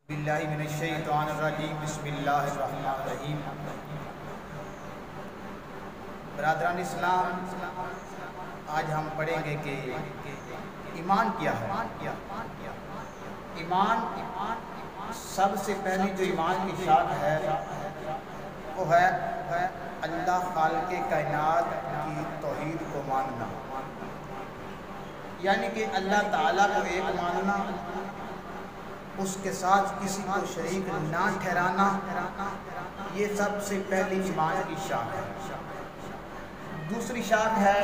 باللہ من الشیطان الرجیم بسم اللہ الرحمن الرحیم۔ برادران اسلام، آج ہم پڑھیں گے کہ ایمان کیا ہے۔ ایمان سب سے پہلی جو ایمان کی شاخ ہے وہ ہے اللہ خالق کائنات کی توحید کو ماننا، یعنی کہ اللہ تعالیٰ کو ایک ماننا، اس کے ساتھ کسی کو شریک نہ ٹھہرانا، یہ سب سے پہلی ایمان کی شاخ ہے۔ دوسری شاخ ہے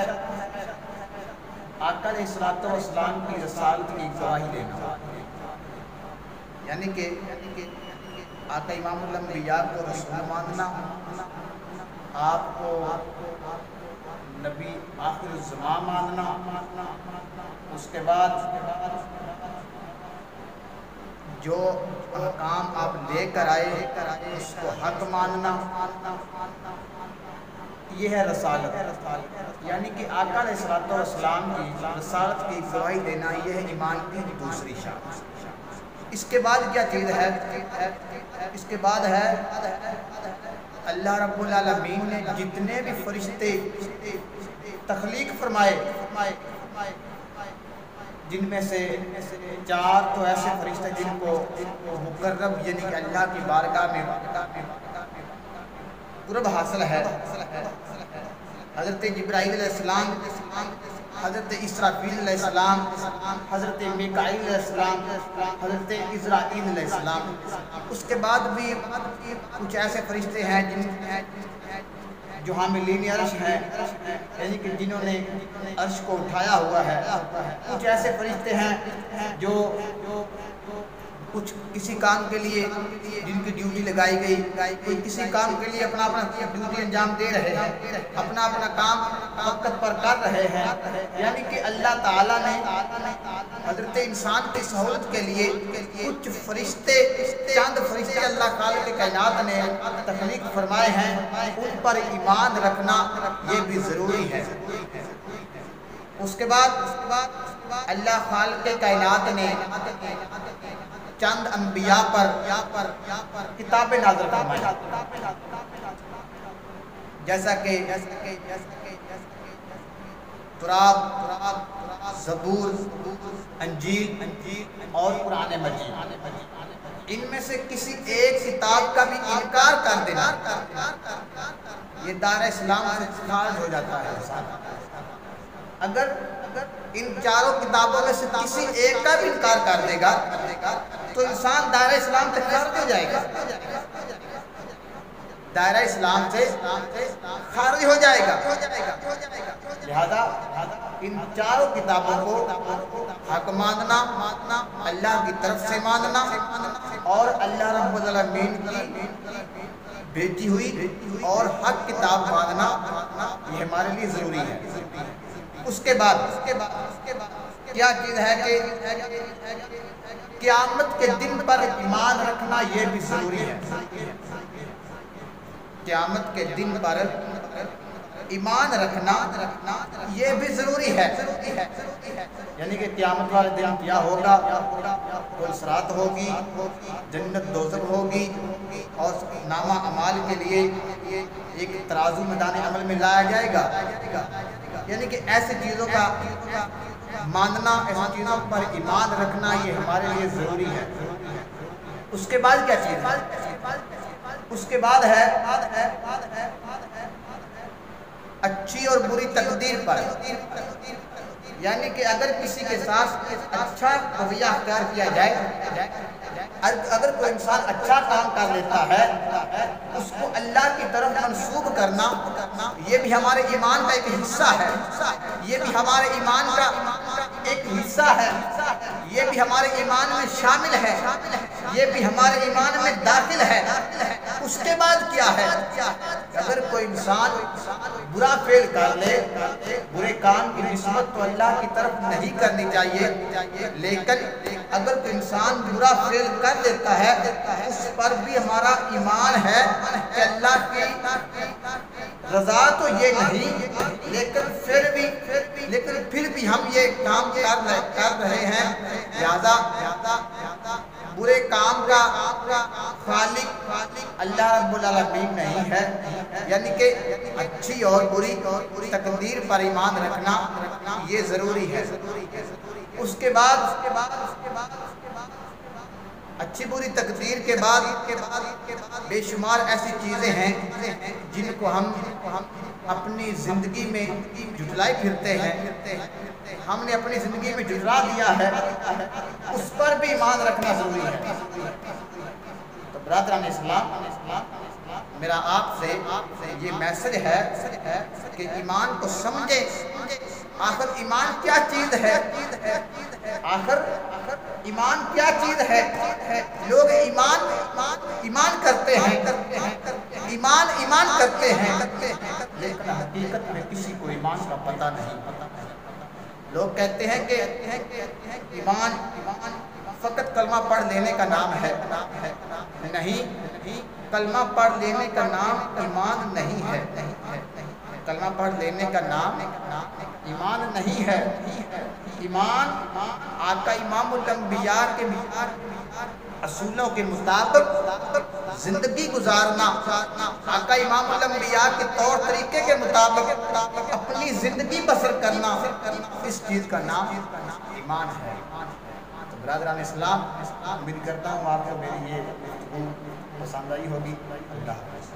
آقا علیہ الصلوۃ والسلام کی رسالت کی گواہی دینا، یعنی کہ آقا امام الانبیاء کو رسول ماننا، آپ کو نبی آخر الزمان ماننا، اس کے بعد جو احکام آپ لے کر آئے اس کو حق ماننا، یہ ہے رسالت، یعنی کہ آقا علیہ الصلوۃ والسلام کی رسالت کی گواہی دینا، یہ ہے ایمان کی دوسری شاخ۔ اس کے بعد کیا چیز ہے؟ اس کے بعد ہے اللہ رب العالمین نے جتنے بھی فرشتے تخلیق فرمائے، جن میں سے 4 تو ایسے فرشتے جن کو مقرب یعنی کہ اللہ کی بارگاہ میں قرب حاصل ہے، حضرت جبرائیل علیہ السلام، حضرت اسرافیل علیہ السلام، حضرت میکائیل علیہ السلام، حضرت عزرائیل علیہ السلام۔ اس کے بعد بھی کچھ ایسے فرشتے ہیں جو حاملین عرش ہیں، یعنی کہ جنہوں نے عرش کو اٹھایا ہوا ہے۔ کچھ ایسے فرشتے ہیں جو کچھ کسی کام کے لیے جن کی ڈیوٹی لگائی گئی، کوئی کسی کام کے لیے اپنا ڈیوٹی انجام دے رہے ہیں، اپنا کام وقت پر کر رہے ہیں، یعنی کہ اللہ تعالیٰ نے حضرت انسان کی سہولت کے لیے کچھ فرشتے، چند فرشتے اللہ خالق کائنات نے تخلیق فرمائے ہیں، ان پر ایمان رکھنا یہ بھی ضروری ہے۔ اس کے بعد اللہ خالق کائنات نے چند انبیاء پر کتابیں نازل فرمائیں، جیسا کہ تورات، زبور، انجیل اور قرآن مجید۔ ان میں سے کسی ایک کتاب کا بھی انکار کر دینا یہ دار اسلام سے خارج ہو جاتا ہے۔ اگر ان 4 کتابوں میں سے کسی ایک کا بھی انکار کر دے گا تو انسان دائرہ اسلام سے خارج ہو جائے گا، دائرہ اسلام سے خارج ہو جائے گا۔ لہذا ان 4 کتابوں کو حق ماننا، اللہ کی طرف سے ماننا، اور اللہ رب العالمین کی بھیجی ہوئی اور حق کتاب ماننا یہ ہمارے لیے ضروری ہے۔ اس کے بعد کیا چیز ہے کہ قیامت کے دن پر ایمان رکھنا یہ بھی ضروری ہے۔ قیامت کے دن پر ایمان رکھنا یہ بھی ضروری ہے، یعنی کہ قیامت والے دن کیا ہوگا، کوئی صراط ہوگی، جنت دوزخ ہوگی، اور نامہ اعمال کے لیے ایک ترازو میدان عمل میں لایا جائے گا، یعنی کہ ایسی چیزوں کا ماننا، ایسی چیزوں پر ایمان رکھنا یہ ہمارے لیے ضروری ہے۔ اس کے بعد کیا چیز ہے؟ اس کے بعد ہے اچھی اور بری تقدیر پر، یعنی کہ اگر کسی کے ساتھ اچھا رویہ اختیار کیا جائے، اگر کوئی انسان اچھا کام کر لیتا ہے اس کو اللہ کی طرف منسوب کرنا یہ بھی ہمارے ایمان کا ایک حصہ ہے، یہ بھی ہمارے ایمان کا ایک حصہ ہے، یہ بھی ہمارے ایمان میں شامل ہے، یہ بھی ہمارے ایمان میں داخل ہے۔ اس کے بعد کیا ہے؟ اگر کوئی انسان برا فعل کر لے، برے کام کی نسبت تو اللہ کی طرف نہیں کرنی چاہیے، لیکن اگر کوئی انسان برا فعل کر لیتا ہے اس پر بھی ہمارا ایمان ہے کہ اللہ کی رضا تو یہ نہیں، لیکن پھر بھی ہم یہ کام کر رہے ہیں، لہذا برے کام کا خالق اللہ رب العالمین نہیں ہے، یعنی کہ اچھی اور بری تقدیر پر ایمان رکھنا یہ ضروری ہے۔ اس کے بعد اچھی بری تقدیر کے بعد بے شمار ایسی چیزیں ہیں جن کو ہم اپنی زندگی میں جھٹلائے پھرتے ہیں، ہم نے اپنی زندگی میں جھٹلا دیا ہے، اس پر بھی ایمان رکھنا ضروری ہے۔ تو برادران اسلام، میرا آپ سے یہ میسج ہے کہ ایمان کو سمجھیں۔ آخر ایمان کیا چیز ہے؟ آخر ایمان کیا چیز ہے؟ لوگ ایمان کرتے ہیں، ایمان کرتے ہیں، لیکن حقیقت میں کسی کو ایمان کا پتہ نہیں۔ لوگ کہتے ہیں کہ ایمان فقط کلمہ پڑھ لینے کا نام ہے، نہیں، کلمہ پڑھ لینے کا نام ایمان نہیں ہے، کلمہ پڑھ لینے کا نام ایمان نہیں ہے۔ ایمان آقا امام الانبیاء کے اصولوں کے مطابق زندگی گزارنا، آقا امام الانبیاء کے طور طریقے کے مطابق اپنی زندگی بسر کرنا، اس چیز کا نام ایمان ہے۔ تو برادران اسلام، امید کرتا ہوں آپ کو میری یہ گفتگو پسند آئی ہوگی۔ اللہ حافظ۔